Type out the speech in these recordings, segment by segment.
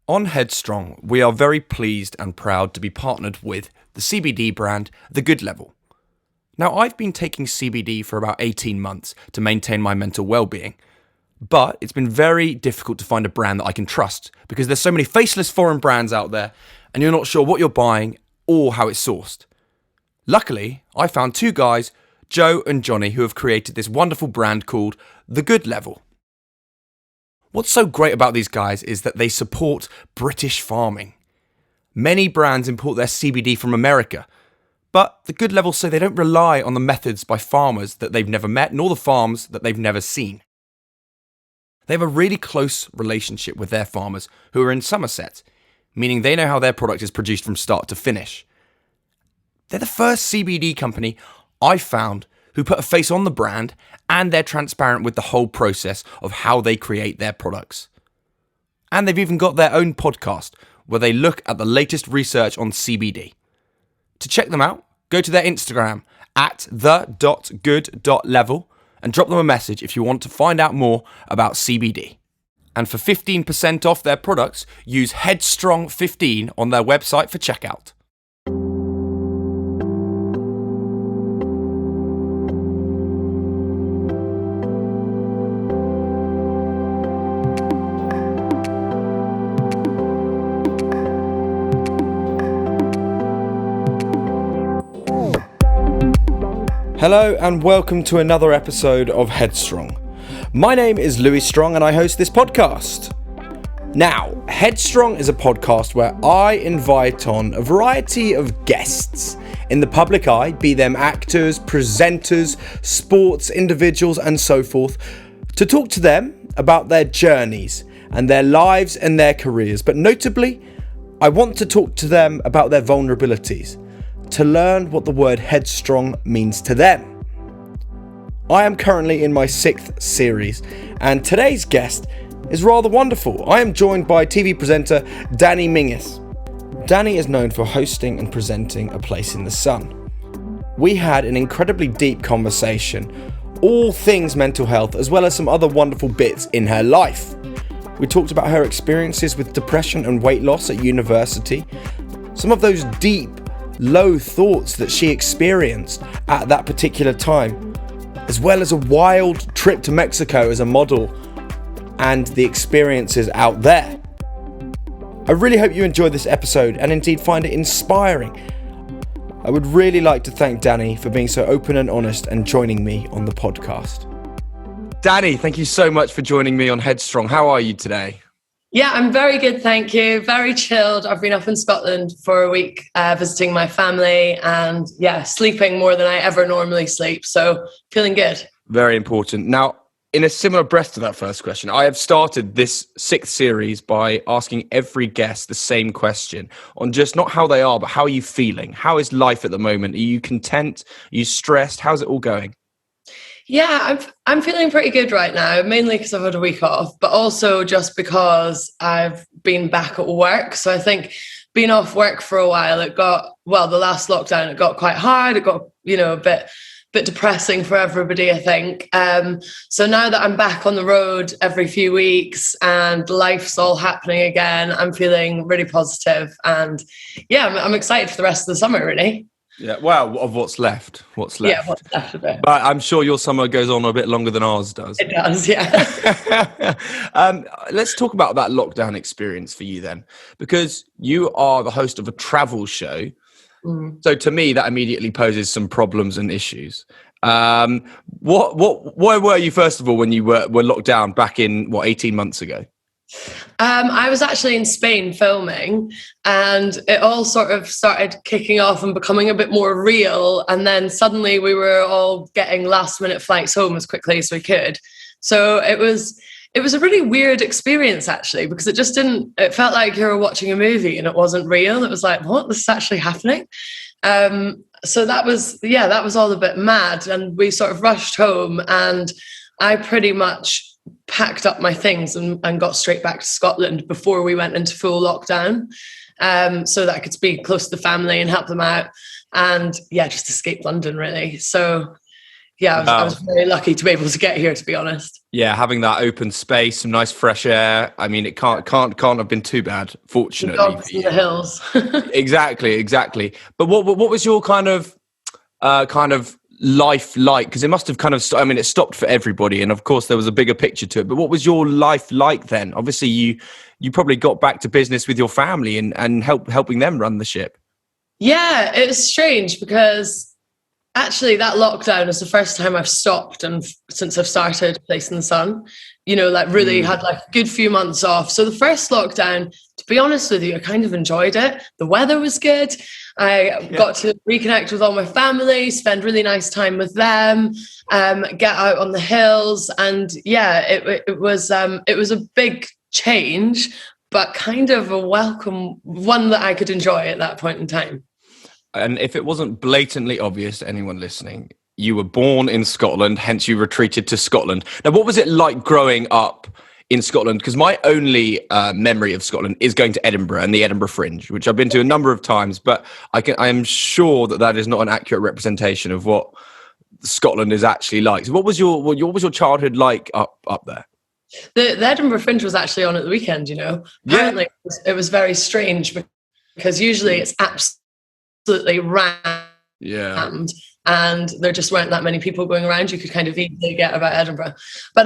On Headstrong, we are very pleased and proud to be partnered with the CBD brand, The Good Level. Now, I've been taking CBD for about 18 months to maintain my mental well-being, but it's been very difficult to find a brand that I can trust because there's so many faceless foreign brands out there and you're not sure what you're buying or how it's sourced. Luckily, I found two guys, Joe and Johnny, who have created this wonderful brand called The Good Level. What's so great about these guys is that they support British farming. Many brands import their CBD from America, but The Good Level say they don't rely on the methods by farmers that they've never met, nor the farms that they've never seen. They have a really close relationship with their farmers who are in Somerset, meaning they know how their product is produced from start to finish. They're the first CBD company I've found who put a face on the brand, and they're transparent with the whole process of how they create their products. And they've even got their own podcast where they look at the latest research on CBD. To check them out, go to their Instagram at the.good.level and drop them a message if you want to find out more about CBD. And for 15% off their products, use Headstrong15 on their website for checkout. Hello and welcome to another episode of Headstrong. My name is Louis Strong and I host this podcast. Now, Headstrong is a podcast where I invite on a variety of guests in the public eye, be them actors, presenters, sports individuals and so forth, to talk to them about their journeys and their lives and their careers. But notably, I want to talk to them about their vulnerabilities, to learn what the word headstrong means to them. I am currently in my 6th series, and today's guest is rather wonderful. I am joined by TV presenter Danni Menzies. Danni is known for hosting and presenting A Place in the Sun. We had an incredibly deep conversation, all things mental health, as well as some other wonderful bits in her life. We talked about her experiences with depression and weight loss at university, some of those deep, low thoughts that she experienced at that particular time, as well as a wild trip to Mexico as a model and the experiences out there. I really hope you enjoyed this episode and indeed find it inspiring. I would really like to thank Danni for being so open and honest and joining me on the podcast. Danni, thank you so much for joining me on Headstrong. How are you today? Yeah, I'm very good, thank you. Very chilled. I've been up in Scotland for a week visiting my family and sleeping more than I ever normally sleep. So feeling good. Very important. Now, in a similar breath to that first question, I have started this 6th series by asking every guest the same question on just not how they are, but how are you feeling? How is life at the moment? Are you content? Are you stressed? How's it all going? Yeah, I'm feeling pretty good right now, mainly because I've had a week off, but also just because I've been back at work. So I think being off work for a while, the last lockdown, it got quite hard. It got, a bit depressing for everybody, I think. So now that I'm back on the road every few weeks and life's all happening again, I'm feeling really positive. And I'm excited for the rest of the summer, really. Yeah, well, of what's left. Yeah, what's left of it. But I'm sure your summer goes on a bit longer than ours does. It does, yeah. Let's talk about that lockdown experience for you then, because you are the host of a travel show. Mm. So to me, that immediately poses some problems and issues. Where were you, first of all, when you were locked down back in, 18 months ago? I was actually in Spain filming, and it all sort of started kicking off and becoming a bit more real. And then suddenly we were all getting last minute flights home as quickly as we could. So it was a really weird experience, actually, because it felt like you were watching a movie and it wasn't real. It was like, what? This is actually happening. So that was all a bit mad. And we sort of rushed home, and I pretty much packed up my things and got straight back to Scotland before we went into full lockdown, so that I could be close to the family and help them out and just escape London, really. So yeah, I Wow. was very lucky to be able to get here, to be honest. Yeah, having that open space, some nice fresh air. I mean, it can't have been too bad, The fortunately for dogs in the you. hills. Exactly. But what was your kind of life like? Because it must have kind of I mean, it stopped for everybody, and of course there was a bigger picture to it. But what was your life like then? Obviously, you probably got back to business with your family and helping them run the ship. Yeah, it was strange because actually that lockdown is the first time I've stopped and since I've started Place in the Sun, like really had like a good few months off. So the first lockdown, to be honest with you, I kind of enjoyed it. The weather was good. I got to reconnect with all my family, spend really nice time with them, get out on the hills. And yeah, it was a big change, but kind of a welcome one that I could enjoy at that point in time. And if it wasn't blatantly obvious to anyone listening, you were born in Scotland, hence you retreated to Scotland. Now, what was it like growing up in Scotland? Because my only memory of Scotland is going to Edinburgh and the Edinburgh Fringe, which I've been to a number of times, but I am sure that is not an accurate representation of what Scotland is actually like. So what was your childhood like up there? The Edinburgh Fringe was actually on at the weekend, Apparently it was very strange because usually it's absolutely rammed. Yeah. And there just weren't that many people going around. You could kind of easily get about Edinburgh. But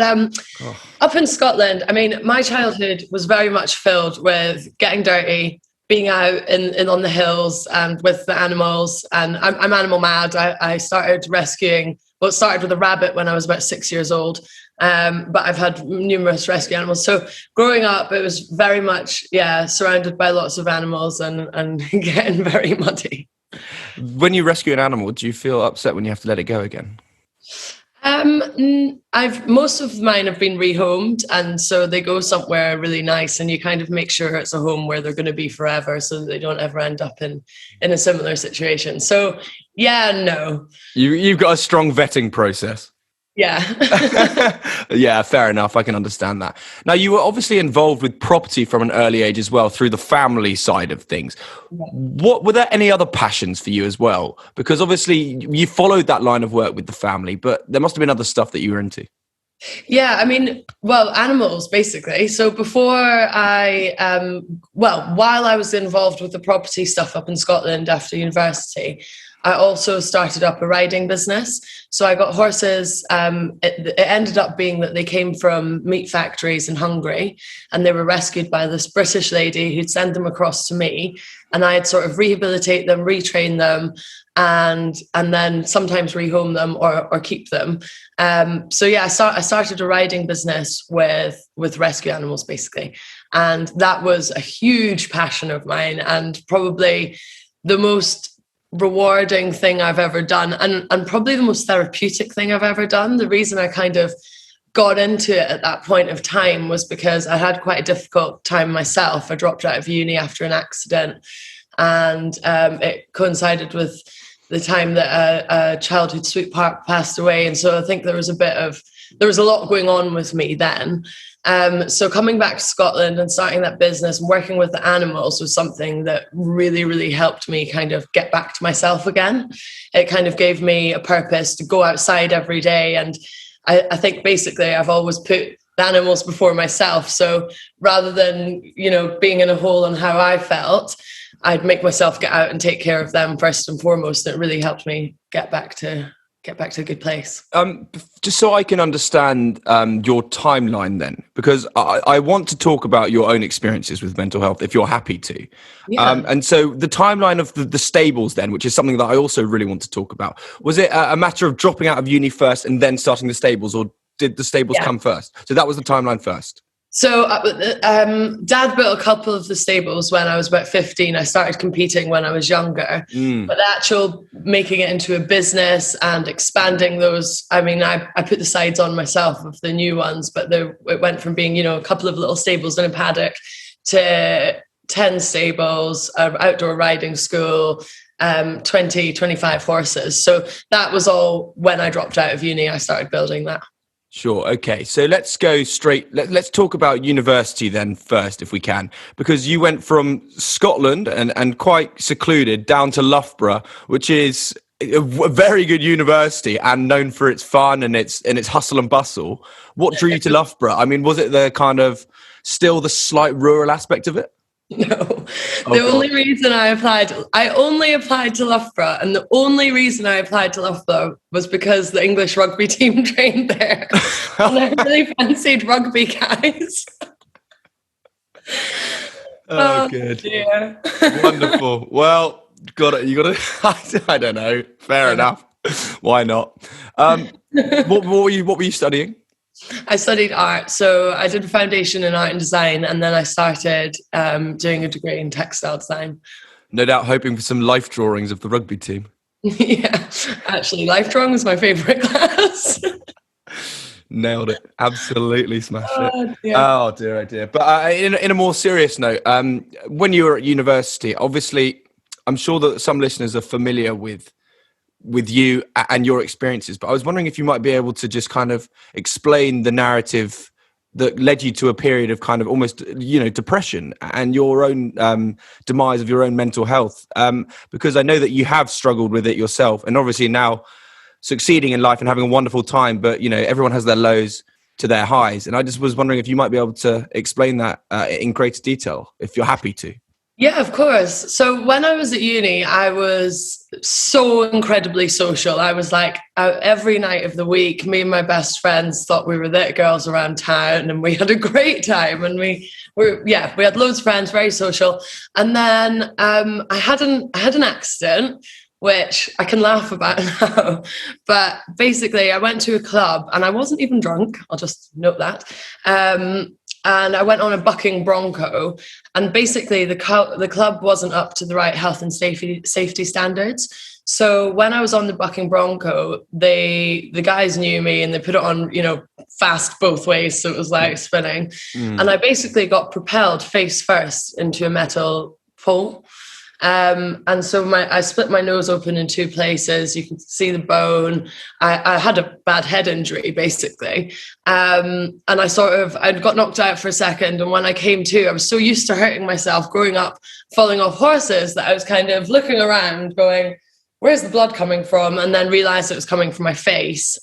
up in Scotland, I mean, my childhood was very much filled with getting dirty, being out in on the hills and with the animals. And I'm animal mad. I started rescuing, well, it started with a rabbit when I was about 6 years old. But I've had numerous rescue animals. So growing up, it was very much, surrounded by lots of animals and getting very muddy. When you rescue an animal, do you feel upset when you have to let it go again? Most of mine have been rehomed, and so they go somewhere really nice, and you kind of make sure it's a home where they're going to be forever, so that they don't ever end up in a similar situation. So, no, You've got a strong vetting process. Yeah. Yeah, fair enough. I can understand that. Now, you were obviously involved with property from an early age as well through the family side of things. What were there any other passions for you as well? Because obviously you followed that line of work with the family, but there must have been other stuff that you were into. Yeah, I mean, animals basically. So before while I was involved with the property stuff up in Scotland after university, I also started up a riding business. So I got horses. It ended up being that they came from meat factories in Hungary, and they were rescued by this British lady who'd send them across to me, and I'd sort of rehabilitate them, retrain them, and then sometimes rehome them or keep them. I started a riding business with rescue animals basically, and that was a huge passion of mine, and probably the most rewarding thing I've ever done, and probably the most therapeutic thing I've ever done. The reason I kind of got into it at that point of time was because I had quite a difficult time myself. I dropped out of uni after an accident, and it coincided with the time that a childhood sweetheart passed away, and so I think there was a lot going on with me then. So coming back to Scotland and starting that business and working with the animals was something that really, really helped me kind of get back to myself again. It kind of gave me a purpose to go outside every day. And I think basically I've always put the animals before myself. So rather than, being in a hole on how I felt, I'd make myself get out and take care of them first and foremost. It really helped me get back to a good place. Just so I can understand your timeline then, because I want to talk about your own experiences with mental health, if you're happy to. Yeah. And so the timeline of the stables then, which is something that I also really want to talk about, was it a matter of dropping out of uni first and then starting the stables, or did the stables come first? So that was the timeline first. So Dad built a couple of the stables when I was about 15. I started competing when I was younger. But the actual making it into a business and expanding those, I mean, I put the sides on myself of the new ones, but it went from being, a couple of little stables in a paddock to 10 stables, outdoor riding school, 20, 25 horses. So that was all when I dropped out of uni. I started building that. Sure. Okay. So let's go straight. Let's talk about university then first, if we can, because you went from Scotland and quite secluded down to Loughborough, which is a very good university and known for its fun and its hustle and bustle. What drew you to Loughborough? I mean, was it the kind of still the slight rural aspect of it? No, only reason I only applied to Loughborough, and the only reason I applied to Loughborough was because the English rugby team trained there, and I really fancied rugby, guys. Oh, good. Dear. Wonderful. Well, you got to, I don't know. Fair enough. Why not? What were you studying? I studied art, so I did a foundation in art and design, and then I started doing a degree in textile design. No doubt hoping for some life drawings of the rugby team. Yeah, actually, life drawing was my favourite class. Nailed it. Absolutely smashed it. Dear. Oh, dear, oh, dear. But in a more serious note, when you were at university, obviously, I'm sure that some listeners are familiar with you and your experiences, but I was wondering if you might be able to just kind of explain the narrative that led you to a period of kind of almost, depression and your own demise of your own mental health. Because I know that you have struggled with it yourself, and obviously now succeeding in life and having a wonderful time, but everyone has their lows to their highs. And I just was wondering if you might be able to explain that in greater detail, if you're happy to. Yeah, of course. So when I was at uni, I was so incredibly social. I was like out every night of the week. Me and my best friends thought we were the girls around town, and we had a great time. And we had loads of friends, very social. And then I had an accident, which I can laugh about now. But basically, I went to a club, and I wasn't even drunk. I'll just note that. And I went on a bucking bronco, and basically the club wasn't up to the right health and safety standards. So when I was on the bucking bronco, the guys knew me, and they put it on, fast both ways, so it was like spinning. And I basically got propelled face first into a metal pole. And so I split my nose open in two places. You can see the bone. I had a bad head injury, basically. And I'd got knocked out for a second. And when I came to, I was so used to hurting myself growing up, falling off horses, that I was kind of looking around going, where's the blood coming from? And then realized it was coming from my face.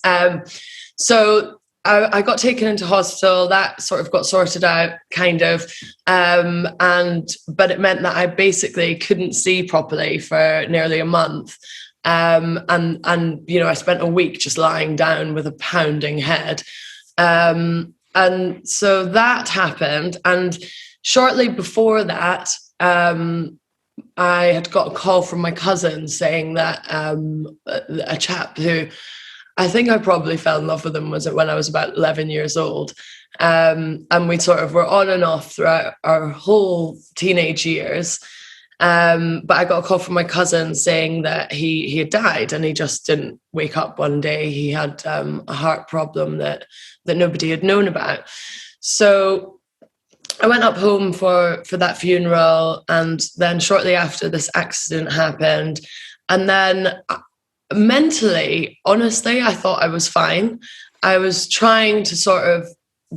So I got taken into hospital. That sort of got sorted out, kind of, but it meant that I basically couldn't see properly for nearly a month, and I spent a week just lying down with a pounding head, and so that happened. And shortly before that, I had got a call from my cousin saying that a chap who I think I probably fell in love with him when I was about 11 years old. And we sort of were on and off throughout our whole teenage years. But I got a call from my cousin saying that he had died, and he just didn't wake up one day. He had a heart problem that nobody had known about. So I went up home for that funeral, and then shortly after, this accident happened. And then mentally, honestly, I thought I was fine. I was trying to sort of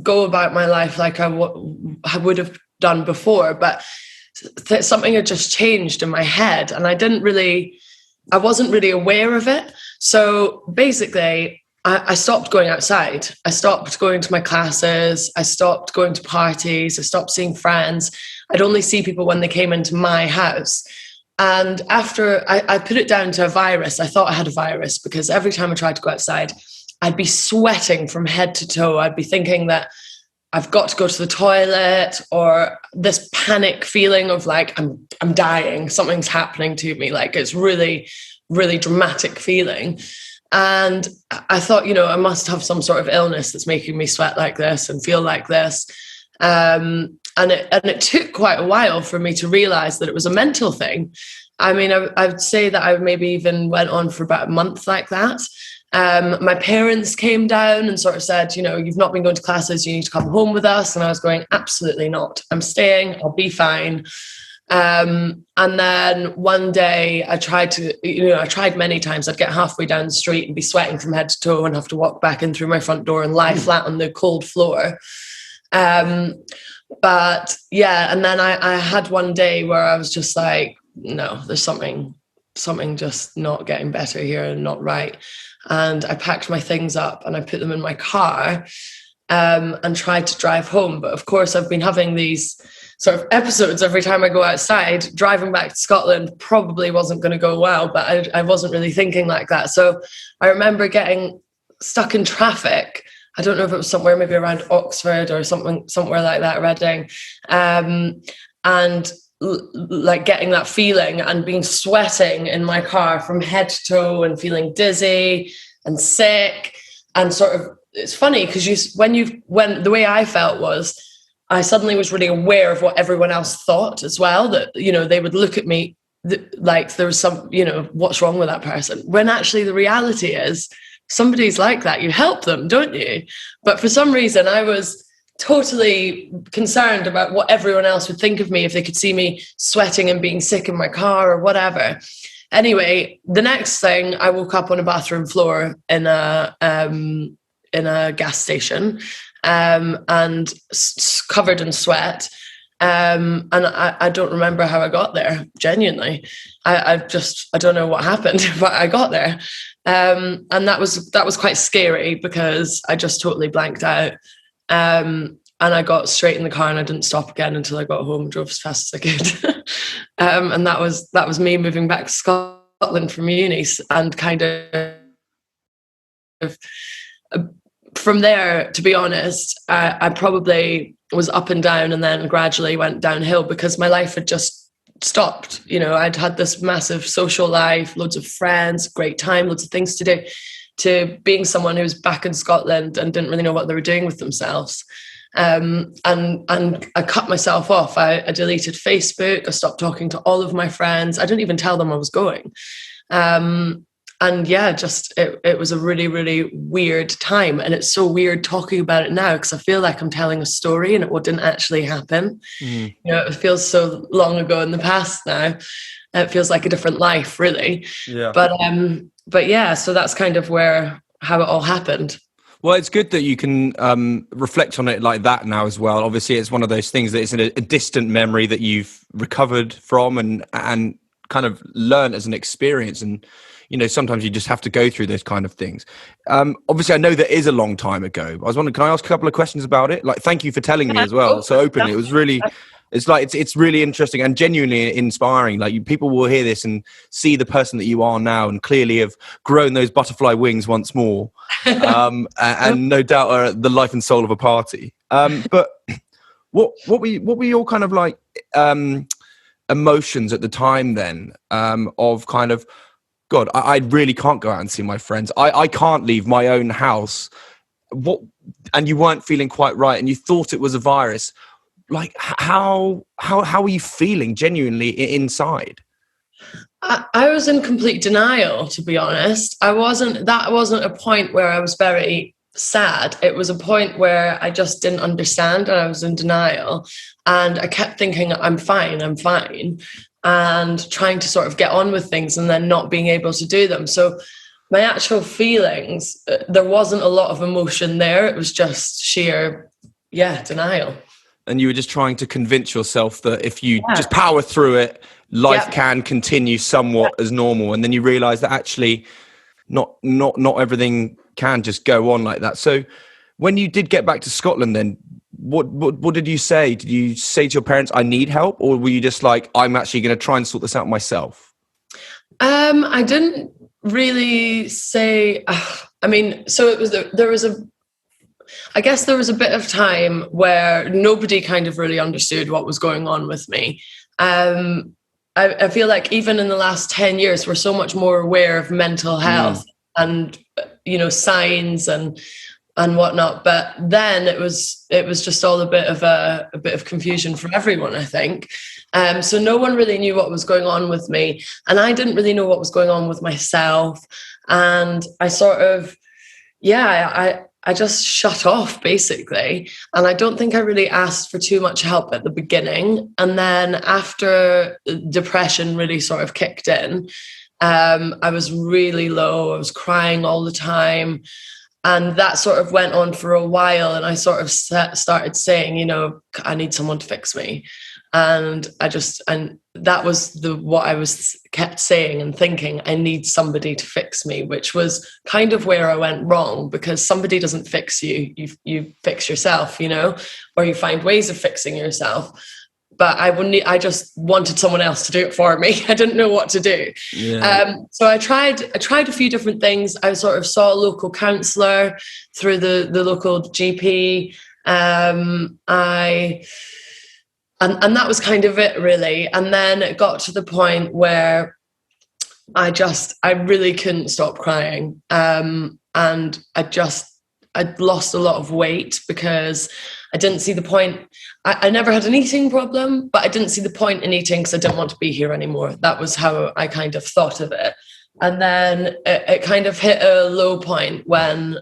go about my life like I would have done before, but something had just changed in my head, and I wasn't really aware of it. So basically, I stopped going outside. I stopped going to my classes. I stopped going to parties. I stopped seeing friends. I'd only see people when they came into my house. And after I put it down to a virus, I thought I had a virus, because every time I tried to go outside, I'd be sweating from head to toe. I'd be thinking that I've got to go to the toilet, or this panic feeling of like, I'm dying, something's happening to me. Like, it's really, really dramatic feeling. And I thought, I must have some sort of illness that's making me sweat like this and feel like this. And it took quite a while for me to realize that it was a mental thing. I mean, I would say that I maybe even went on for about a month like that. My parents came down and sort of said, you've not been going to classes, you need to come home with us. And I was going, absolutely not. I'm staying, I'll be fine. And then one day I tried many times. I'd get halfway down the street and be sweating from head to toe and have to walk back in through my front door and lie flat on the cold floor. But yeah, and then I had one day where I was just like, no, there's something something just not getting better here and not right. And I packed my things up and I put them in my car, and tried to drive home. But of course, I've been having these sort of episodes every time I go outside. Driving back to Scotland probably wasn't going to go well, but I wasn't really thinking like that. So I remember getting stuck in traffic. I don't know if it was somewhere maybe around Oxford or somewhere like that, Reading, and like getting that feeling and being sweating in my car from head to toe and feeling dizzy and sick. And sort of, it's funny because when the way I felt was I suddenly was really aware of what everyone else thought as well, that, you know, they would look at me like there was some, you know, what's wrong with that person? When actually the reality is somebody's like that, you help them, don't you? But for some reason I was totally concerned about what everyone else would think of me if they could see me sweating and being sick in my car or whatever. Anyway, the next thing, I woke up on a bathroom floor in a gas station, and covered in sweat. And I don't remember how I got there, genuinely. I don't know what happened, but I got there. And that was quite scary because I just totally blanked out. And I got straight in the car and I didn't stop again until I got home and drove as fast as I could. And that was me moving back to Scotland from uni, and kind of from there, to be honest, I probably was up and down and then gradually went downhill because my life had just stopped. You know, I'd had this massive social life, loads of friends, great time, loads of things to do, to being someone who was back in Scotland and didn't really know what they were doing with themselves. And I cut myself off. I deleted Facebook. I stopped talking to all of my friends. I didn't even tell them I was going. And yeah, just it was a really, really weird time. And it's so weird talking about it now because I feel like I'm telling a story and it didn't actually happen. You know, it feels so long ago in the past now. It feels like a different life, really. Yeah. But yeah, so that's kind of how it all happened. Well, it's good that you can reflect on it like that now as well. Obviously, it's one of those things that it's a distant memory that you've recovered from and kind of learned as an experience. And, you know, sometimes you just have to go through those kind of things. Obviously, I know that is a long time ago. I was wondering, can I ask a couple of questions about it? Like, thank you for telling me as well so openly. It was really... It's really interesting and genuinely inspiring. Like people will hear this and see the person that you are now, and clearly have grown those butterfly wings once more, and no doubt are the life and soul of a party. But what were your kind of like emotions at the time then? Of kind of, God, I really can't go out and see my friends. I can't leave my own house. And you weren't feeling quite right, and you thought it was a virus. Like how are you feeling genuinely inside? I was in complete denial, to be honest. That wasn't a point where I was very sad. It was a point where I just didn't understand and I was in denial. And I kept thinking, I'm fine. And trying to sort of get on with things and then not being able to do them. So my actual feelings, there wasn't a lot of emotion there. It was just sheer, denial. And you were just trying to convince yourself that if you just power through it, life can continue somewhat as normal. And then you realize that actually not everything can just go on like that. So when you did get back to Scotland, then what did you say? Did you say to your parents, I need help? Or were you just like, I'm actually going to try and sort this out myself? I didn't really say, I mean, so I guess there was a bit of time where nobody kind of really understood what was going on with me. I feel like even in the last 10 years, we're so much more aware of mental health and, you know, signs and whatnot. But then it was just all a bit of confusion for everyone, I think. So no one really knew what was going on with me, and I didn't really know what was going on with myself. And I sort of, I just shut off, basically. And I don't think I really asked for too much help at the beginning. And then after depression really sort of kicked in, I was really low. I was crying all the time. And that sort of went on for a while. And I sort of started saying, you know, I need someone to fix me. And that was what I was kept saying and thinking, I need somebody to fix me, which was kind of where I went wrong, because somebody doesn't fix you. You fix yourself, or you find ways of fixing yourself. But I just wanted someone else to do it for me. I didn't know what to do. Yeah. So I tried a few different things. I sort of saw a local counsellor through the local GP. And that was kind of it, really. And then it got to the point where I really couldn't stop crying. And I'd lost a lot of weight because I didn't see the point. I never had an eating problem, but I didn't see the point in eating because I didn't want to be here anymore. That was how I kind of thought of it. And then it kind of hit a low point when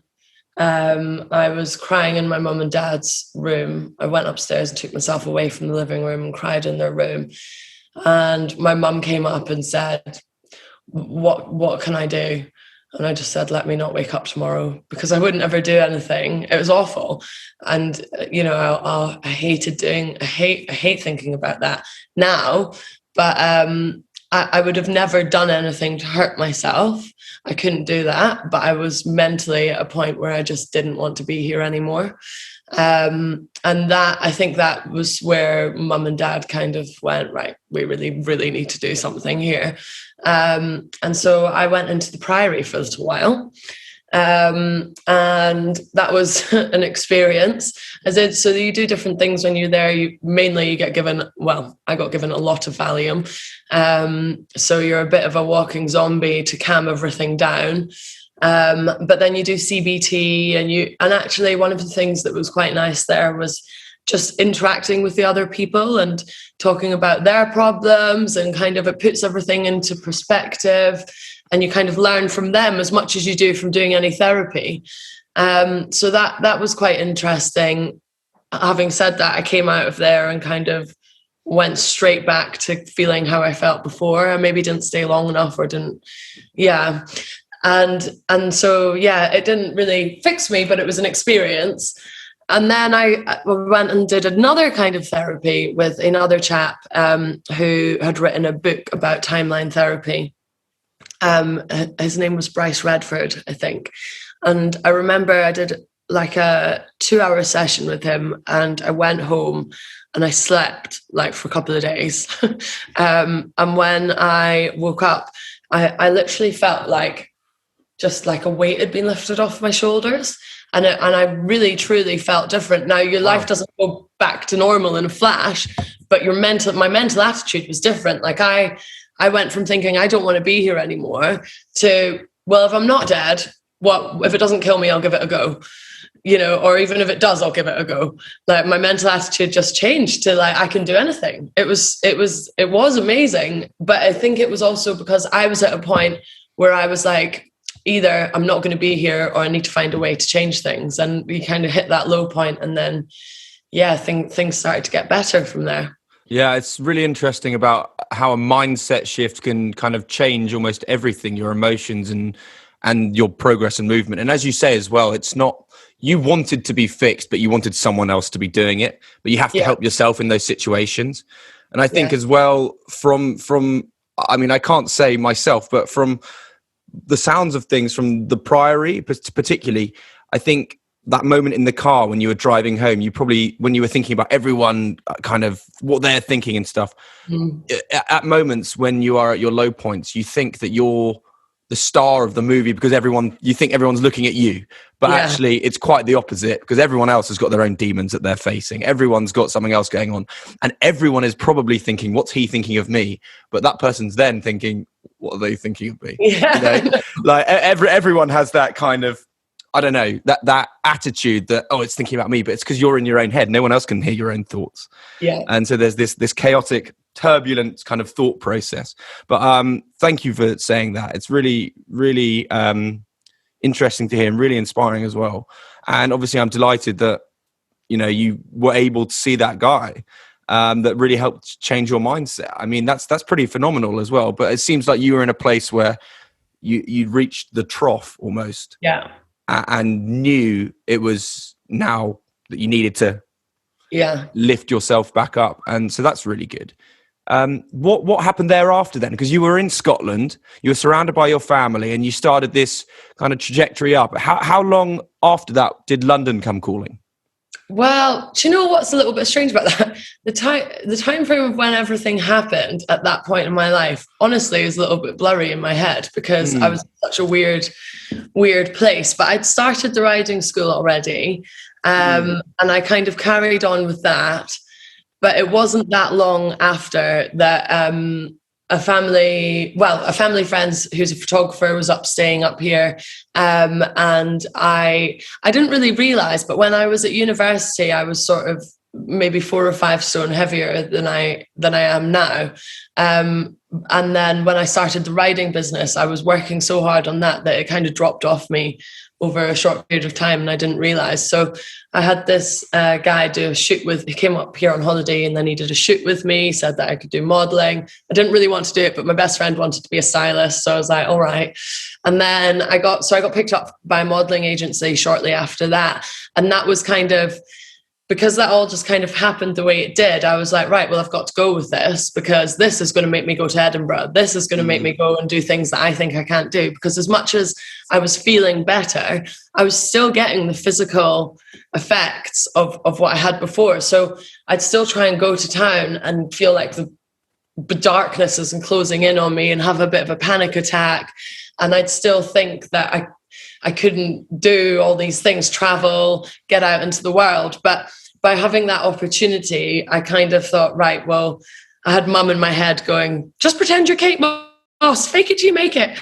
I was crying in my mum and dad's room. I went upstairs and took myself away from the living room and cried in their room. And my mum came up and said, what can I do? And I just said, let me not wake up tomorrow, because I wouldn't ever do anything. It was awful. And, I hate thinking about that now, but I would have never done anything to hurt myself. I couldn't do that, but I was mentally at a point where I just didn't want to be here anymore. And I think that was where mum and dad kind of went, right, we really, really need to do something here. And so I went into the Priory for a little while. And that was an experience. So you do different things when you're there. You get given, I got given a lot of Valium. So you're a bit of a walking zombie to calm everything down. But then you do CBT, and actually one of the things that was quite nice there was just interacting with the other people and talking about their problems, and kind of it puts everything into perspective, and you kind of learn from them as much as you do from doing any therapy. So that was quite interesting. Having said that, I came out of there and kind of went straight back to feeling how I felt before. I maybe didn't stay long enough, or didn't. Yeah. And so, it didn't really fix me, but it was an experience. And then I went and did another kind of therapy with another chap who had written a book about timeline therapy. His name was Bryce Redford, I think. And I remember I did like a 2-hour session with him, and I went home and I slept like for a couple of days. And when I woke up, I literally felt like just like a weight had been lifted off my shoulders. And I really, truly felt different. Now, your life doesn't go back to normal in a flash, but my mental attitude was different. Like I went from thinking I don't want to be here anymore to, well, if I'm not dead, what if it doesn't kill me, I'll give it a go, or even if it does, I'll give it a go. Like my mental attitude just changed to like, I can do anything. It was amazing. But I think it was also because I was at a point where I was like, either I'm not going to be here, or I need to find a way to change things. And we kind of hit that low point, and then, things started to get better from there. Yeah, it's really interesting about how a mindset shift can kind of change almost everything, your emotions and your progress and movement. And as you say as well, it's not, you wanted to be fixed, but you wanted someone else to be doing it, but you have to help yourself in those situations. And I think as well from, I mean, I can't say myself, but from the sounds of things from the Priory, particularly, I think that moment in the car when you were driving home, you probably, when you were thinking about everyone kind of what they're thinking and stuff, at moments when you are at your low points, you think that you're the star of the movie because you think everyone's looking at you, but actually it's quite the opposite, because everyone else has got their own demons that they're facing. Everyone's got something else going on, and everyone is probably thinking, what's he thinking of me? But that person's then thinking, what are they thinking of me? Like everyone has that kind of, I don't know, that attitude that, oh, it's thinking about me, but it's because you're in your own head. No one else can hear your own thoughts. Yeah. And so there's this chaotic, turbulent kind of thought process. But thank you for saying that. It's really, really interesting to hear, and really inspiring as well. And obviously I'm delighted that, you were able to see that guy that really helped change your mindset. I mean, that's pretty phenomenal as well. But it seems like you were in a place where you'd reached the trough almost. Yeah. And knew it was now that you needed to lift yourself back up. And so that's really good. What happened thereafter then? Because you were in Scotland, you were surrounded by your family, and you started this kind of trajectory up. How long after that did London come calling? Well, do you know what's a little bit strange about that? The time frame of when everything happened at that point in my life, honestly, is a little bit blurry in my head because I was in such a weird place. But I'd started the riding school already, and I kind of carried on with that. But it wasn't that long after that a family friend who's a photographer was staying up here. And I didn't really realize, but when I was at university, I was sort of maybe 4 or 5 stone heavier than I am now. And then when I started the riding business, I was working so hard on that it kind of dropped off me over a short period of time, and I didn't realize. So I had this guy do a shoot with, he came up here on holiday and then he did a shoot with me, said that I could do modeling. I didn't really want to do it, but my best friend wanted to be a stylist. So I was like, all right. And then I got picked up by a modeling agency shortly after that. And that was kind of, because that all just kind of happened the way it did, I was like, right, well, I've got to go with this because this is going to make me go to Edinburgh. This is going to make me go and do things that I think I can't do. Because as much as I was feeling better, I was still getting the physical effects of what I had before. So I'd still try and go to town and feel like the darkness is closing in on me and have a bit of a panic attack. And I'd still think that I couldn't do all these things, travel, get out into the world. But by having that opportunity, I kind of thought, right, well, I had mum in my head going, just pretend you're Kate Moss, fake it till you make it.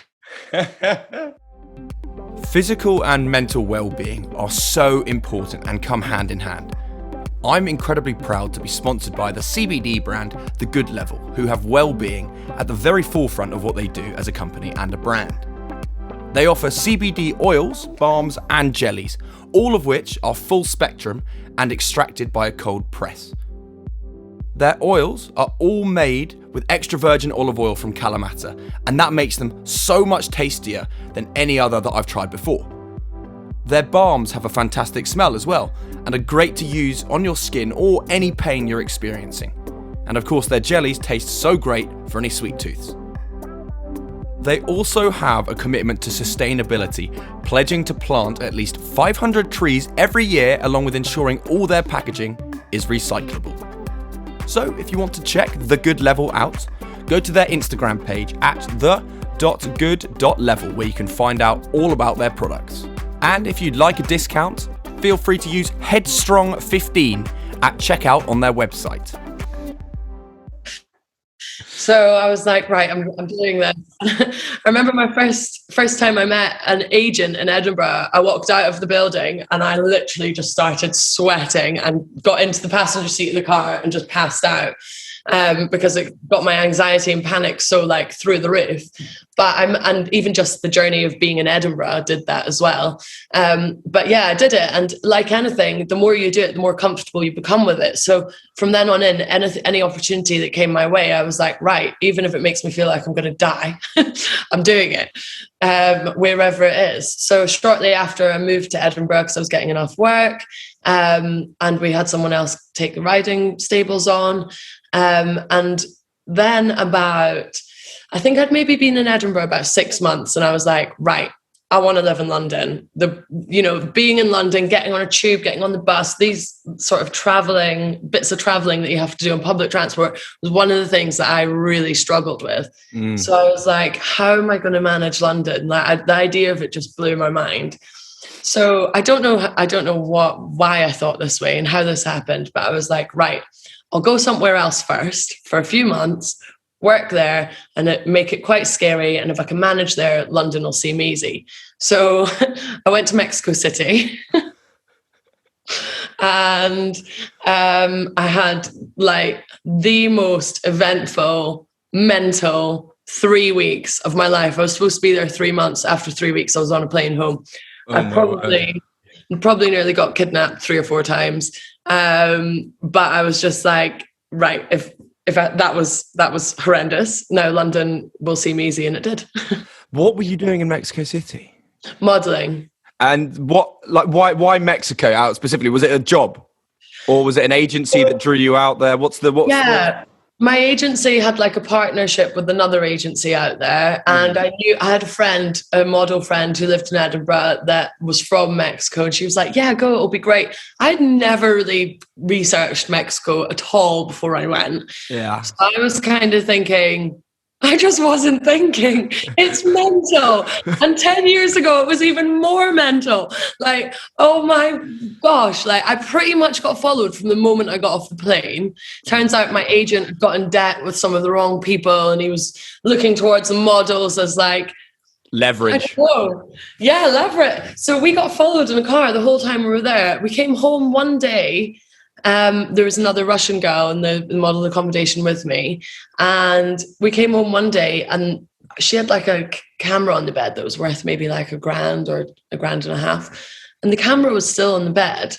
Physical and mental well-being are so important and come hand in hand. I'm incredibly proud to be sponsored by the CBD brand, The Good Level, who have well-being at the very forefront of what they do as a company and a brand. They offer CBD oils, balms and jellies, all of which are full spectrum and extracted by a cold press. Their oils are all made with extra virgin olive oil from Kalamata, and that makes them so much tastier than any other that I've tried before. Their balms have a fantastic smell as well, and are great to use on your skin or any pain you're experiencing. And of course, their jellies taste so great for any sweet tooths. They also have a commitment to sustainability, pledging to plant at least 500 trees every year, along with ensuring all their packaging is recyclable. So if you want to check The Good Level out, go to their Instagram page at the.good.level, where you can find out all about their products. And if you'd like a discount, feel free to use Headstrong15 at checkout on their website. So I was like, right, I'm doing this. I remember my first time I met an agent in Edinburgh. I walked out of the building and I literally just started sweating and got into the passenger seat of the car and just passed out because it got my anxiety and panic so like through the roof. And even just the journey of being in Edinburgh did that as well. But yeah, I did it. And like anything, the more you do it, the more comfortable you become with it. So from then on in, any opportunity that came my way, I was like, right, even if it makes me feel like I'm going to die, I'm doing it wherever it is. So shortly after I moved to Edinburgh, because I was getting enough work, and we had someone else take the riding stables on. And then I think I'd maybe been in Edinburgh about 6 months, and I was like, right, I want to live in London. Being in London, getting on a tube, getting on the bus, these sort of bits of traveling that you have to do on public transport was one of the things that I really struggled with. So I was like, how am I going to manage London? Like, the idea of it just blew my mind. So I don't know why I thought this way and how this happened, but I was like, right, I'll go somewhere else first for a few months, work there and make it quite scary. And if I can manage there, London will seem easy. So I went to Mexico City and I had like the most eventful, mental 3 weeks of my life. I was supposed to be there 3 months. After 3 weeks, I was on a plane home. I probably nearly got kidnapped 3 or 4 times. But I was just like, right, if that was horrendous. No, London will seem easy, and it did. What were you doing in Mexico City? Modeling. And why Mexico out specifically? Was it a job? Or was it an agency that drew you out there? Yeah. My agency had like a partnership with another agency out there. And I had a model friend who lived in Edinburgh that was from Mexico. And she was like, yeah, go, it'll be great. I'd never really researched Mexico at all before I went. Yeah. So I was kind of thinking, I just wasn't thinking. It's mental. And 10 years ago, it was even more mental. Like, oh my gosh, like I pretty much got followed from the moment I got off the plane. Turns out my agent got in debt with some of the wrong people and he was looking towards the models as like, leverage. Yeah, leverage. So we got followed in a car the whole time we were there. We came home one day. There was another Russian girl in the model accommodation with me, and we came home one day and she had like a camera on the bed that was worth maybe like $1,000 or $1,500, and the camera was still on the bed,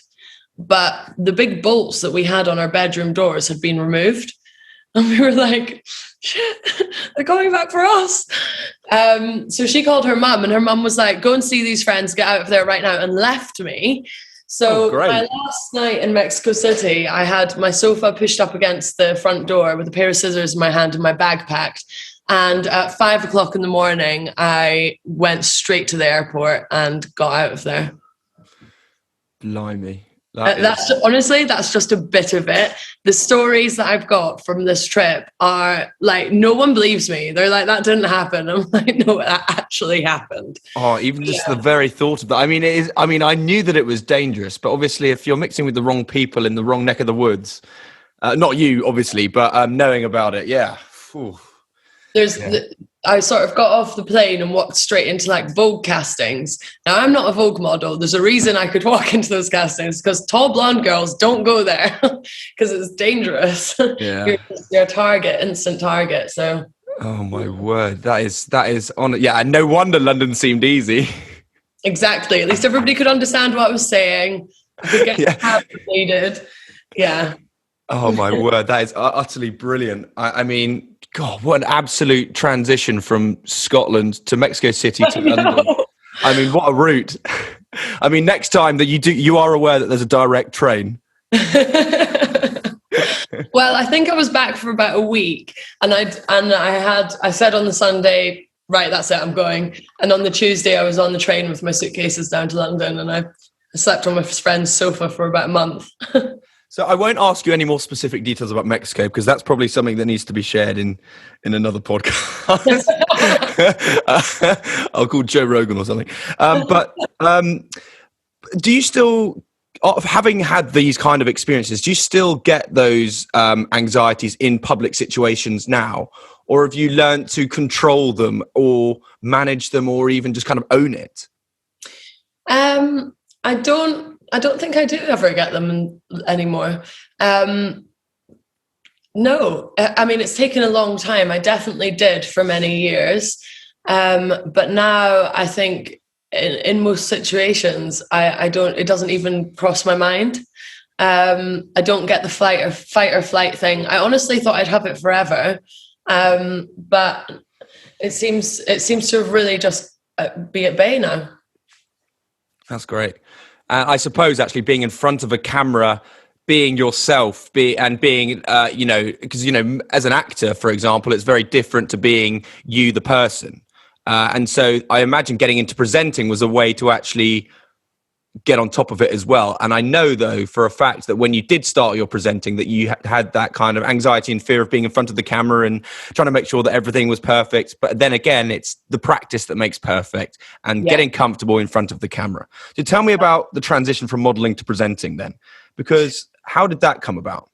but the big bolts that we had on our bedroom doors had been removed, and we were like, shit, they're coming back for us. So she called her mum, and her mum was like, go and see these friends, get out of there right now, and left me. So my last night in Mexico City, I had my sofa pushed up against the front door with a pair of scissors in my hand and my bag packed. And at 5 o'clock in the morning, I went straight to the airport and got out of there. Blimey. Honestly, that's just a bit of it. The stories that I've got from this trip are like, no one believes me. They're like, that didn't happen. I'm like, no, that actually happened. Oh, even just the very thought of that. I mean, I knew that it was dangerous, but obviously if you're mixing with the wrong people in the wrong neck of the woods, not you, obviously, but knowing about it. Yeah. I sort of got off the plane and walked straight into like Vogue castings. Now, I'm not a Vogue model. There's a reason I could walk into those castings, because tall blonde girls don't go there because it's dangerous. Yeah. You're a target, instant target. So. Oh my word. That is on. Yeah. And no wonder London seemed easy. Exactly. At least everybody could understand what I was saying. I could get the cab if needed. Yeah. Oh my word. That is utterly brilliant. I mean, God, what an absolute transition from Scotland to Mexico City to London. I mean, what a route. I mean, next time that you are aware that there's a direct train. Well, I think I was back for about a week, and I said on the Sunday, right, that's it, I'm going. And on the Tuesday, I was on the train with my suitcases down to London, and I slept on my friend's sofa for about a month. So I won't ask you any more specific details about Mexico, because that's probably something that needs to be shared in another podcast. I'll call Joe Rogan or something. But do you still, having had these kind of experiences, do you still get those anxieties in public situations now? Or have you learned to control them or manage them or even just kind of own it? I don't think I do ever get them anymore. No, I mean, it's taken a long time. I definitely did for many years. But now I think in most situations, it doesn't even cross my mind. I don't get the fight or flight thing. I honestly thought I'd have it forever. But it seems to have really just be at bay now. That's great. I suppose actually being in front of a camera, being yourself, being, because, as an actor, for example, it's very different to being you, the person. And so I imagine getting into presenting was a way to actually get on top of it as well. And I know, though, for a fact that when you did start your presenting, that you had that kind of anxiety and fear of being in front of the camera and trying to make sure that everything was perfect. But then again, it's the practice that makes perfect and getting comfortable in front of the camera. So tell me about the transition from modeling to presenting then, because how did that come about?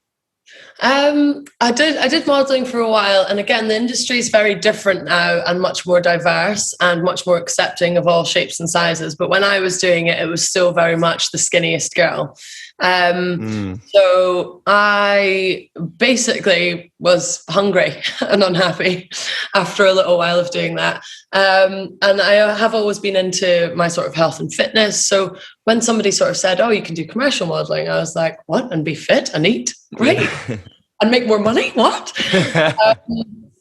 I did modeling for a while, and again, the industry is very different now and much more diverse and much more accepting of all shapes and sizes. But when I was doing it, it was still very much the skinniest girl. So I basically was hungry and unhappy after a little while of doing that. And I have always been into my sort of health and fitness. So when somebody sort of said, oh, you can do commercial modeling, I was like, what? And be fit and eat? Great. And make more money? What?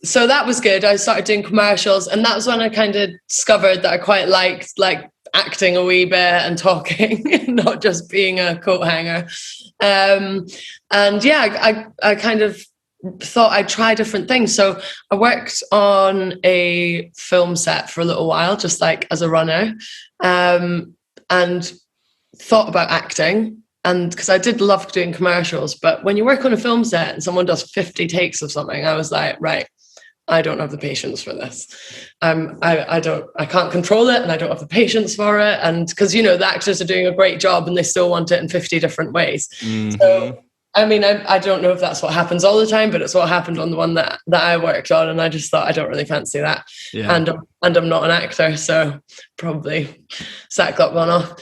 So that was good. I started doing commercials, and that was when I kind of discovered that I quite liked, like, acting a wee bit and talking, not just being a coat hanger. And yeah, I kind of thought I'd try different things. So I worked on a film set for a little while, just like as a runner, and thought about acting. And because I did love doing commercials, but when you work on a film set and someone does 50 takes of something, I was like, right, I don't have the patience for this. I can't control it, and I don't have the patience for it. And because, the actors are doing a great job and they still want it in 50 different ways. Mm-hmm. So, I mean, I don't know if that's what happens all the time, but it's what happened on the one that I worked on. And I just thought, I don't really fancy that. Yeah. And I'm not an actor, so probably sackcloth gone off.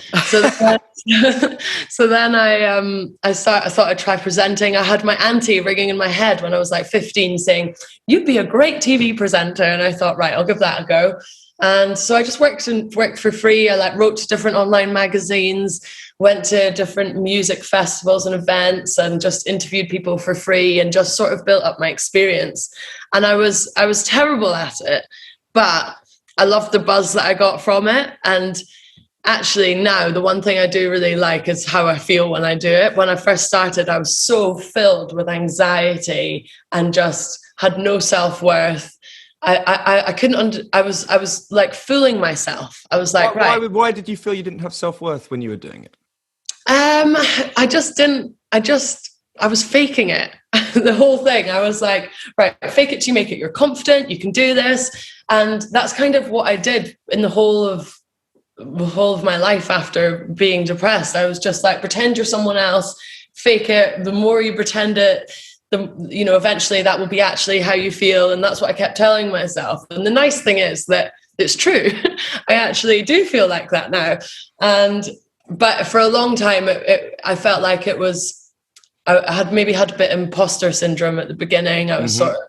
So then I thought I'd try presenting. I had my auntie ringing in my head when I was like 15 saying, you'd be a great TV presenter. And I thought, right, I'll give that a go. And so I just worked for free. I wrote to different online magazines, went to different music festivals and events, and just interviewed people for free, and just sort of built up my experience. And I was terrible at it, but I loved the buzz that I got from it. And actually now the one thing I do really like is how I feel when I do it. When I first started, I was so filled with anxiety and just had no self-worth. I couldn't. I was like fooling myself. I was like, why did you feel you didn't have self-worth when you were doing it? I just didn't. I was faking it. The whole thing. I was like, right, fake it till you make it. You're confident. You can do this, and that's kind of what I did in the whole of my life after being depressed. I was just like, pretend you're someone else. Fake it. The more you pretend it, eventually that will be actually how you feel. And that's what I kept telling myself. And the nice thing is that it's true. I actually do feel like that now. But for a long time, I felt like it was, I had maybe had a bit of imposter syndrome at the beginning. I was sort of,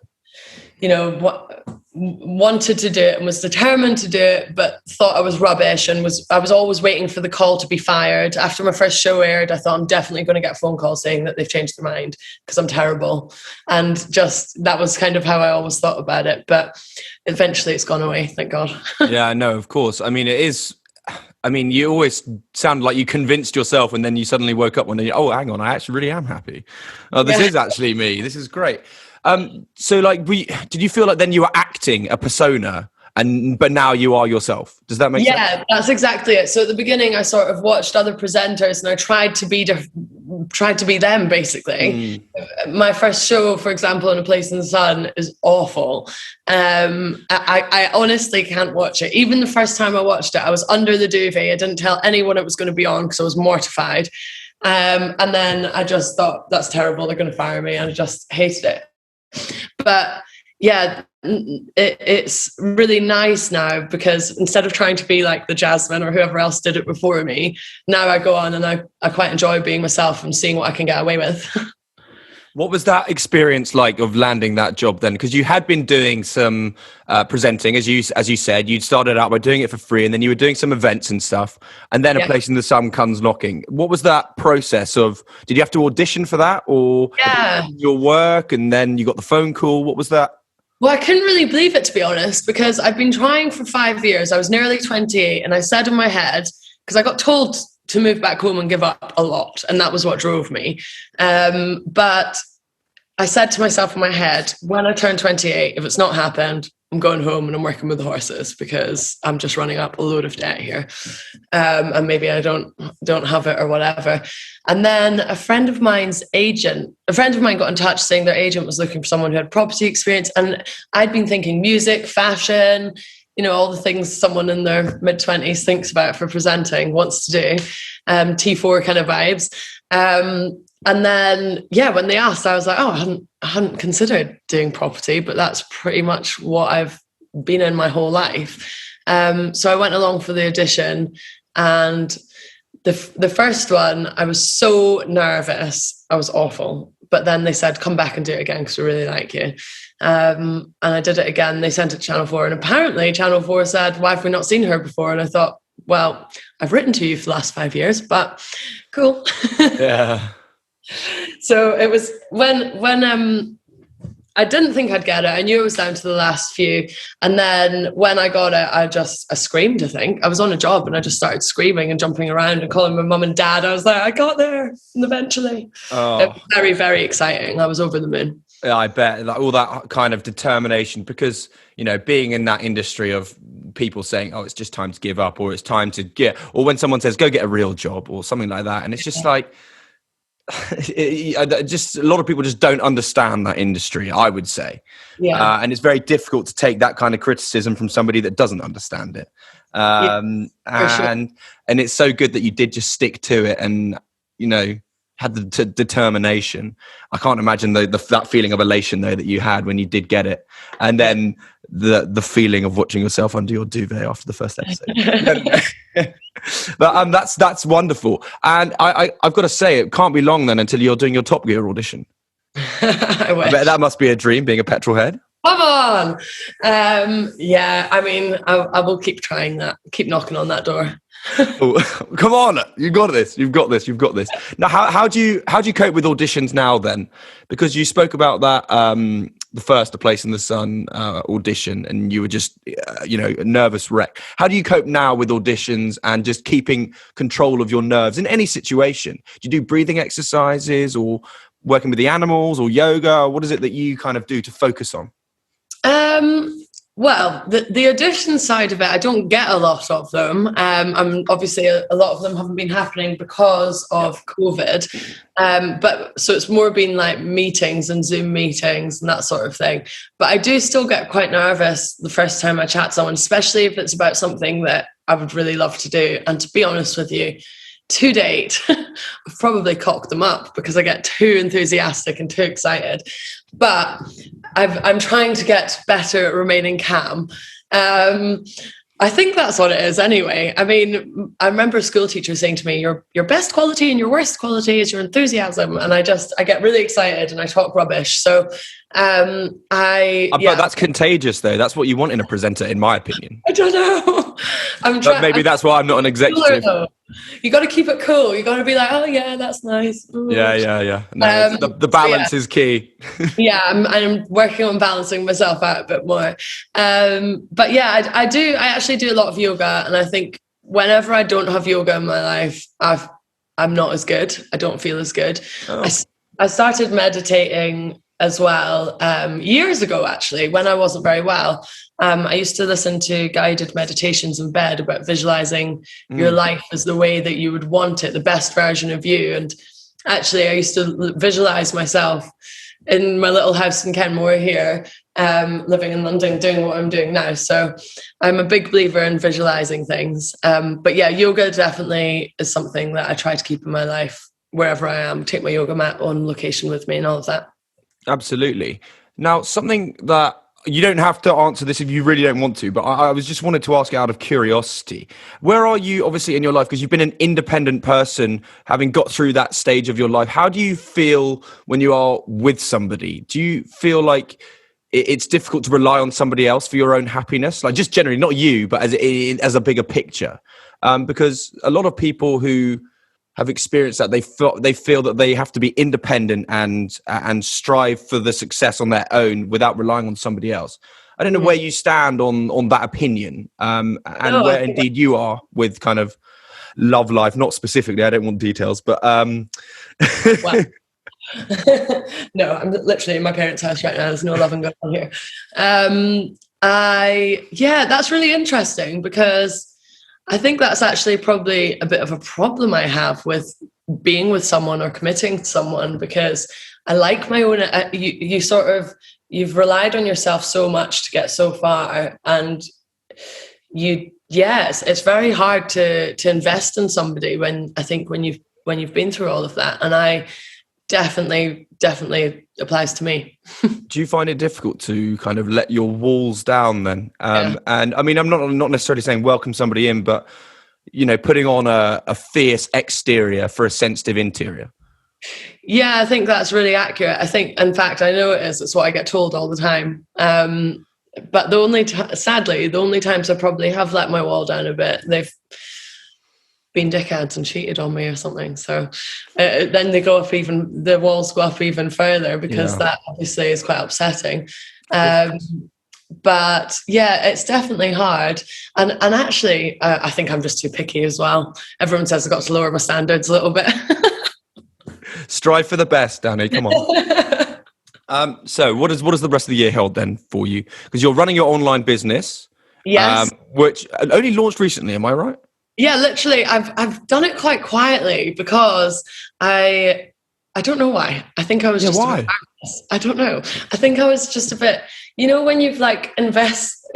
wanted to do it and was determined to do it, but thought I was rubbish, and I was always waiting for the call to be fired. After my first show aired, I thought I'm definitely going to get a phone call saying that they've changed their mind because I'm terrible. And just that was kind of how I always thought about it. But eventually it's gone away, thank God. Yeah, no, of course. I mean, it is. I mean, you always sound like you convinced yourself, and then you suddenly woke up one day, oh, hang on, I actually really am happy. This is actually me. This is great. So did you feel like then you were acting a persona, but now you are yourself? Does that make sense? Yeah, that's exactly it. So at the beginning, I sort of watched other presenters and I tried to be them, basically. My first show, for example, in A Place in the Sun is awful. I honestly can't watch it. Even the first time I watched it, I was under the duvet. I didn't tell anyone it was going to be on because I was mortified. And then I just thought, that's terrible. They're going to fire me. And I just hated it. But yeah, it's really nice now because instead of trying to be like the Jasmine or whoever else did it before me, now I go on and I quite enjoy being myself and seeing what I can get away with. What was that experience like of landing that job then? Because you had been doing some presenting, as you said, you'd started out by doing it for free, and then you were doing some events and stuff, and then A Place in the Sun comes knocking. What was that process of? Did you have to audition for that, or your work, and then you got the phone call? What was that? Well, I couldn't really believe it, to be honest, because I'd been trying for 5 years. I was nearly 28, and I said in my head, because I got told to move back home and give up a lot, and that was what drove me. But I said to myself in my head, when I turn 28, if it's not happened, I'm going home and I'm working with the horses because I'm just running up a load of debt here. And maybe I don't have it or whatever. And then a friend of mine got in touch saying their agent was looking for someone who had property experience. And I'd been thinking music, fashion, all the things someone in their mid-20s thinks about for presenting, wants to do, T4 kind of vibes. And then, when they asked, I was like, I hadn't considered doing property, but that's pretty much what I've been in my whole life. So I went along for the audition, and the first one, I was so nervous. I was awful. But then they said, come back and do it again because we really like you. And I did it again. They sent it to Channel 4. And apparently Channel 4 said, why have we not seen her before? And I thought, well, I've written to you for the last 5 years, but cool. Yeah. So it was when I didn't think I'd get it. I knew it was down to the last few. And then when I got it, I screamed, I think. I was on a job and I just started screaming and jumping around and calling my mum and dad. I was like, I got there. And eventually. It was very, very exciting. I was over the moon. Yeah, I bet, like all that kind of determination, because, you know, being in that industry of people saying, oh, it's just time to give up, or it's time to get, or when someone says, go get a real job or something like that. And it's just like, just a lot of people just don't understand that industry, I would say. Yeah. And it's very difficult to take that kind of criticism from somebody that doesn't understand it. And it's so good that you did just stick to it and, you know, had the determination. I can't imagine that feeling of elation though that you had when you did get it, and then the feeling of watching yourself under your duvet after the first episode. But that's wonderful. And I've got to say, it can't be long then until you're doing your Top Gear audition. I bet that must be a dream, being a petrol head. Come on. Yeah, I mean, I will keep trying that, keep knocking on that door. Oh, come on, you've got this. Now, how do you cope with auditions now then? Because you spoke about that the first A Place in the Sun audition, and you were just a nervous wreck. How do you cope now with auditions and just keeping control of your nerves in any situation? Do you do breathing exercises or working with the animals or yoga? What is it that you kind of do to focus on? Well, the audition side of it, I don't get a lot of them. I'm obviously a lot of them haven't been happening because of COVID. But so it's more been like meetings and Zoom meetings and that sort of thing. But I do still get quite nervous the first time I chat to someone, especially if it's about something that I would really love to do. And to be honest with you, to date, I've probably cocked them up because I get too enthusiastic and too excited. But I'm trying to get better at remaining calm. I think that's what it is anyway. I mean, I remember a school teacher saying to me, your best quality and your worst quality is your enthusiasm. And I get really excited and I talk rubbish. So but that's contagious though. That's what you want in a presenter, in my opinion. I don't know. Maybe that's why I'm not an executive. You got to keep it cool. You got to be like, oh yeah, that's nice. Ooh. Yeah. No, the balance is key. Yeah, I'm working on balancing myself out a bit more. But yeah, I actually do a lot of yoga, and I think whenever I don't have yoga in my life, I'm not as good. I don't feel as good. Oh. I started meditating as well years ago, actually, when I wasn't very well. I used to listen to guided meditations in bed about visualizing your life as the way that you would want it, the best version of you. And actually, I used to visualize myself in my little house in Kenmore here, living in London, doing what I'm doing now. So I'm a big believer in visualizing things. But yeah, yoga definitely is something that I try to keep in my life wherever I am, take my yoga mat on location with me and all of that. Absolutely. Now, something that you don't have to answer this if you really don't want to, but I was just wanted to ask out of curiosity, where are you obviously in your life? Because you've been an independent person, having got through that stage of your life. How do you feel when you are with somebody? Do you feel like it's difficult to rely on somebody else for your own happiness? Like just generally, not you, but as a bigger picture. Because a lot of people who have experienced that, they feel that they have to be independent and strive for the success on their own without relying on somebody else. I don't know where you stand on that opinion, and where indeed you are with kind of love life. Not specifically, I don't want details, but well, no, I'm literally in my parents' house right now. There's no loving going on here. That's really interesting, because I think that's actually probably a bit of a problem I have with being with someone or committing to someone, because I like my own, you've relied on yourself so much to get so far, and it's very hard to invest in somebody when you've been through all of that. And I definitely applies to me. Do you find it difficult to kind of let your walls down then? And I mean, I'm not necessarily saying welcome somebody in, but, you know, putting on a fierce exterior for a sensitive interior. Yeah, I think that's really accurate. I think, in fact, I know it is. It's what I get told all the time. But sadly, the only times I probably have let my wall down a bit, been dickheads and cheated on me or something. So then the walls go up even further, because that obviously is quite upsetting. But yeah, it's definitely hard. And actually, I think I'm just too picky as well. Everyone says I've got to lower my standards a little bit. Strive for the best, Danni. Come on. So what does the rest of the year hold then for you? Because you're running your online business. Yes. Which only launched recently, am I right? Yeah, literally, I've done it quite quietly because I don't know why. I think I was just why? I don't know. I think I was just a bit, when you've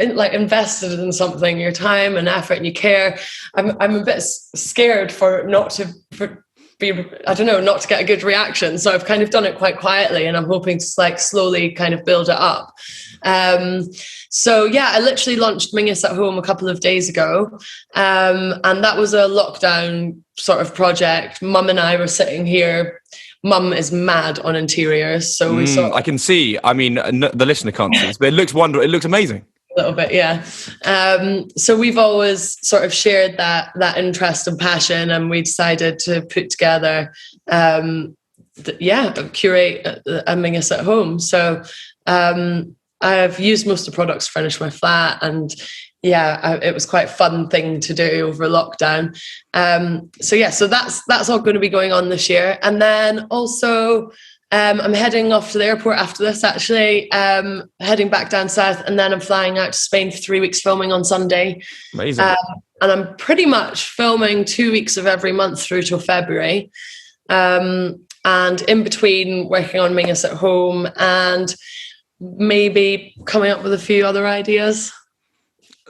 invested in something, your time and effort, and you care. I'm a bit scared not to get a good reaction. So I've kind of done it quite quietly, and I'm hoping to slowly kind of build it up. So yeah, I literally launched Menzies at Home a couple of days ago. And that was a lockdown sort of project. Mum and I were sitting here. Mum is mad on interiors. So I can see, I mean, the listener can't see this, but it looks wonderful. It looks amazing. A little bit, yeah. So we've always sort of shared that interest and passion, and we decided to put together, curate a Menzies at Home. So I've used most of the products to furnish my flat, and it was quite a fun thing to do over lockdown. So that's all going to be going on this year, and then also. I'm heading off to the airport after this, actually, heading back down south, and then I'm flying out to Spain for 3 weeks filming on Sunday. Amazing. And I'm pretty much filming 2 weeks of every month through till February. And in between, working on Menzies at Home and maybe coming up with a few other ideas.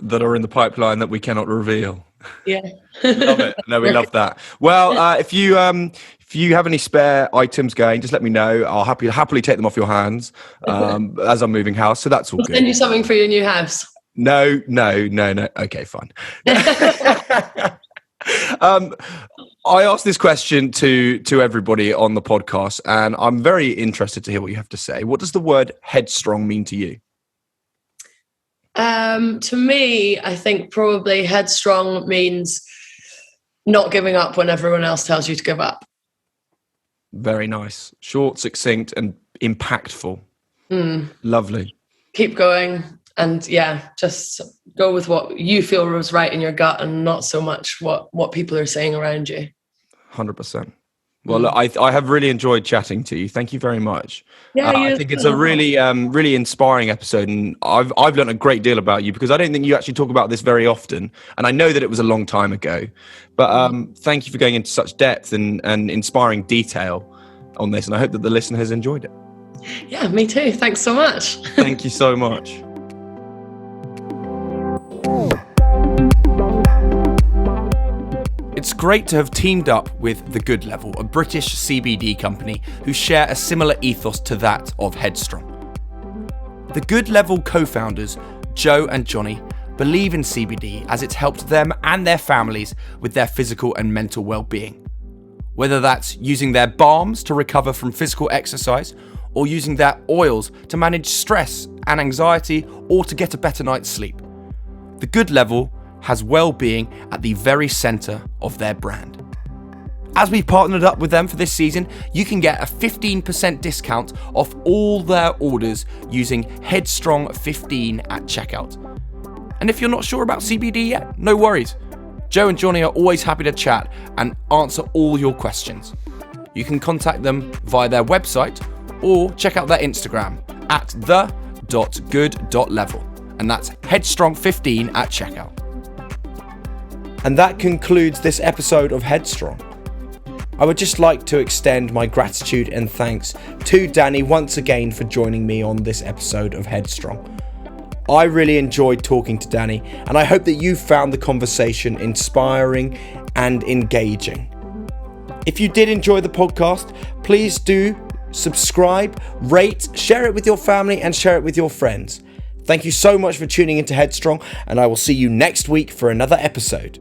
That are in the pipeline that we cannot reveal. Yeah. Love it. No, we love that. Well, if you have any spare items going, just let me know. I'll happily take them off your hands as I'm moving house. So that's all good. I'll send you something for your new house. No. Okay, fine. I asked this question to everybody on the podcast, and I'm very interested to hear what you have to say. What does the word headstrong mean to you? To me, I think probably headstrong means not giving up when everyone else tells you to give up. Very nice. Short, succinct, and impactful. Lovely. Keep going, and just go with what you feel was right in your gut, and not so much what people are saying around you. 100%. Well, look, I have really enjoyed chatting to you. Thank you very much. Yeah, I think it's a really, really inspiring episode, and I've learned a great deal about you, because I don't think you actually talk about this very often, and I know that it was a long time ago. But thank you for going into such depth and inspiring detail on this, and I hope that the listener has enjoyed it. Yeah, me too. Thanks so much. Thank you so much. It's great to have teamed up with The Good Level, a British CBD company who share a similar ethos to that of Headstrong. The Good Level co-founders, Joe and Johnny, believe in CBD as it's helped them and their families with their physical and mental well-being. Whether that's using their balms to recover from physical exercise, or using their oils to manage stress and anxiety, or to get a better night's sleep. The Good Level has well-being at the very centre of their brand. As we partnered up with them for this season, you can get a 15% discount off all their orders using Headstrong 15 at checkout. And if you're not sure about CBD yet, no worries. Joe and Johnny are always happy to chat and answer all your questions. You can contact them via their website or check out their Instagram at the.good.level. And that's Headstrong 15 at checkout. And that concludes this episode of Headstrong. I would just like to extend my gratitude and thanks to Danni once again for joining me on this episode of Headstrong. I really enjoyed talking to Danni, and I hope that you found the conversation inspiring and engaging. If you did enjoy the podcast, please do subscribe, rate, share it with your family, and share it with your friends. Thank you so much for tuning into Headstrong, and I will see you next week for another episode.